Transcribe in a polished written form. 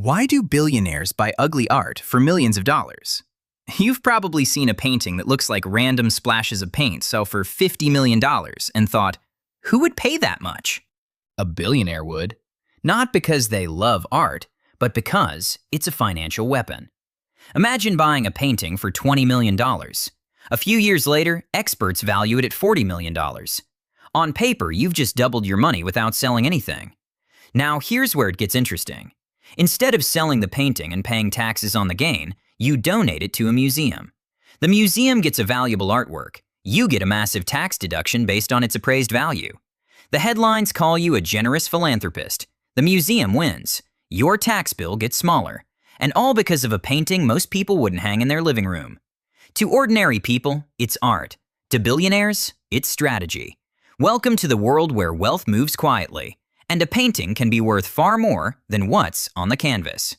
Why do billionaires buy ugly art for millions of dollars? You've probably seen a painting that looks like random splashes of paint sell for $50 million and thought, who would pay that much? A billionaire would. Not because they love art, but because it's a financial weapon. Imagine buying a painting for $20 million. A few years later, experts value it at $40 million. On paper, you've just doubled your money without selling anything. Now, here's where it gets interesting. Instead of selling the painting and paying taxes on the gain, you donate it to a museum. The museum gets a valuable artwork. You get a massive tax deduction based on its appraised value. The headlines call you a generous philanthropist. The museum wins. Your tax bill gets smaller. And all because of a painting most people wouldn't hang in their living room. To ordinary people, it's art. To billionaires, it's strategy. Welcome to the world where wealth moves quietly, and a painting can be worth far more than what's on the canvas.